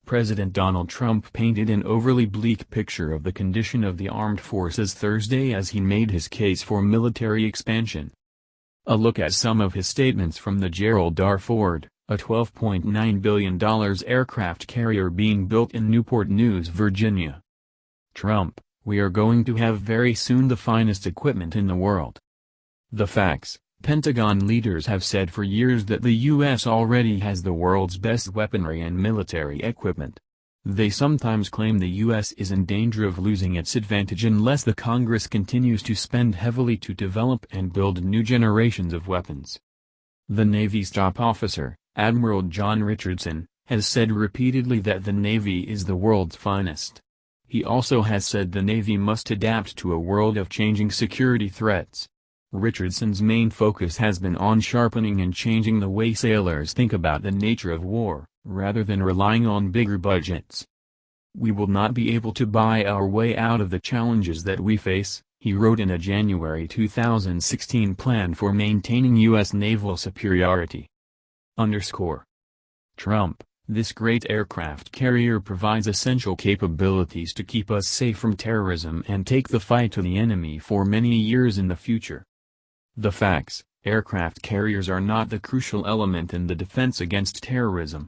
President Donald Trump painted an overly bleak picture of the condition of the armed forces Thursday as he made his case for military expansion. A look at some of his statements from the Gerald R. Ford, a $12.9 billion aircraft carrier being built in Newport News, Virginia. Trump: "We are going to have very soon the finest equipment in the world." The facts: Pentagon leaders have said for years that the U.S. already has the world's best weaponry and military equipment. They sometimes claim the U.S. is in danger of losing its advantage unless the Congress continues to spend heavily to develop and build new generations of weapons. The Navy's top officer, Admiral John Richardson, has said repeatedly that the Navy is the world's finest. He also has said the Navy must adapt to a world of changing security threats. Richardson's main focus has been on sharpening and changing the way sailors think about the nature of war, rather than relying on bigger budgets. "We will not be able to buy our way out of the challenges that we face," he wrote in a January 2016 plan for maintaining U.S. naval superiority. Trump: "This great aircraft carrier provides essential capabilities to keep us safe from terrorism and take the fight to the enemy for many years in the future." The facts: aircraft carriers are not the crucial element in the defense against terrorism.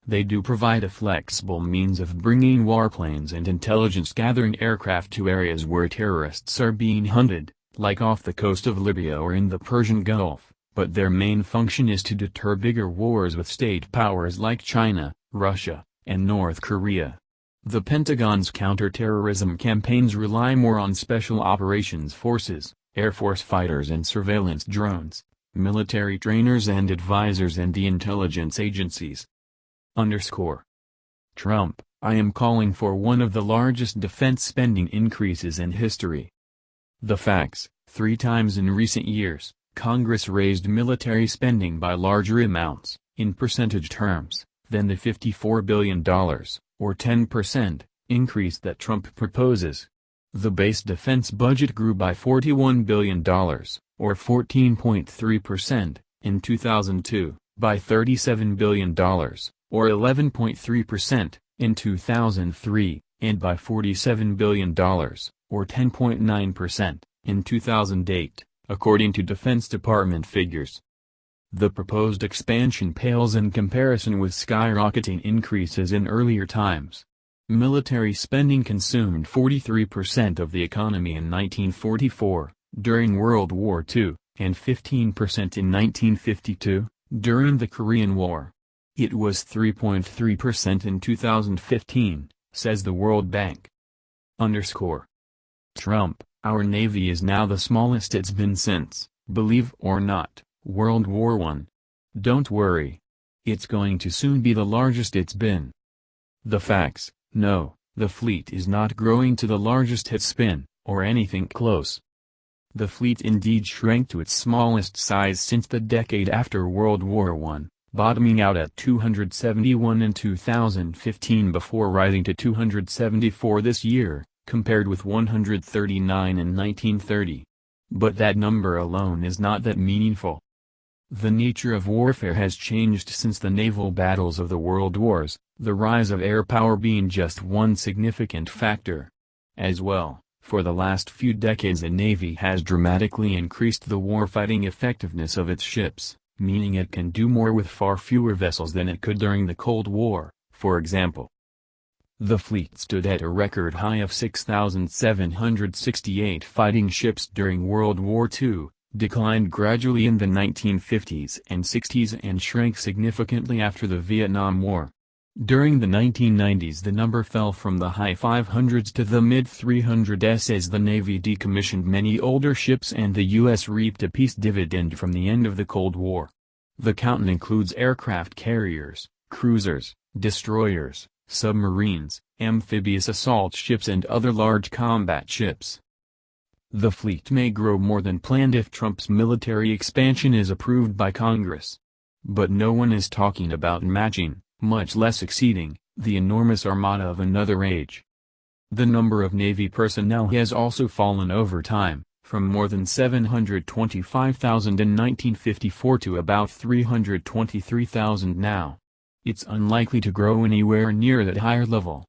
They do provide a flexible means of bringing warplanes and intelligence-gathering aircraft to areas where terrorists are being hunted, like off the coast of Libya or in the Persian Gulf, but their main function is to deter bigger wars with state powers like China, Russia, and North Korea. The Pentagon's counter-terrorism campaigns rely more on special operations forces, Air Force fighters and surveillance drones, military trainers and advisors and the intelligence agencies. Trump: "I am calling for one of the largest defense spending increases in history." The facts: 3 times in recent years, Congress raised military spending by larger amounts, in percentage terms, than the $54 billion, or 10%, increase that Trump proposes. The base defense budget grew by $41 billion, or 14.3%, in 2002, by $37 billion, or 11.3%, in 2003, and by $47 billion, or 10.9%, in 2008, according to Defense Department figures. The proposed expansion pales in comparison with skyrocketing increases in earlier times. Military spending consumed 43% of the economy in 1944, during World War II, and 15% in 1952, during the Korean War. It was 3.3% in 2015, says the World Bank. Trump: "Our Navy is now the smallest it's been since, believe or not, World War I. Don't worry. It's going to soon be the largest it's been." The facts: no, the fleet is not growing to the largest it's been, or anything close. The fleet indeed shrank to its smallest size since the decade after World War I, bottoming out at 271 in 2015 before rising to 274 this year, compared with 139 in 1930. But that number alone is not that meaningful. The nature of warfare has changed since the naval battles of the World Wars, the rise of air power being just one significant factor. As well, for the last few decades the Navy has dramatically increased the warfighting effectiveness of its ships, meaning it can do more with far fewer vessels than it could during the Cold War, for example. The fleet stood at a record high of 6,768 fighting ships during World War II, declined gradually in the 1950s and 60s and shrank significantly after the Vietnam War. During the 1990s the number fell from the high 500s to the mid-300s as the Navy decommissioned many older ships and the U.S. reaped a peace dividend from the end of the Cold War. The count includes aircraft carriers, cruisers, destroyers, submarines, amphibious assault ships and other large combat ships. The fleet may grow more than planned if Trump's military expansion is approved by Congress. But no one is talking about matching, much less exceeding, the enormous armada of another age. The number of Navy personnel has also fallen over time, from more than 725,000 in 1954 to about 323,000 now. It's unlikely to grow anywhere near that higher level.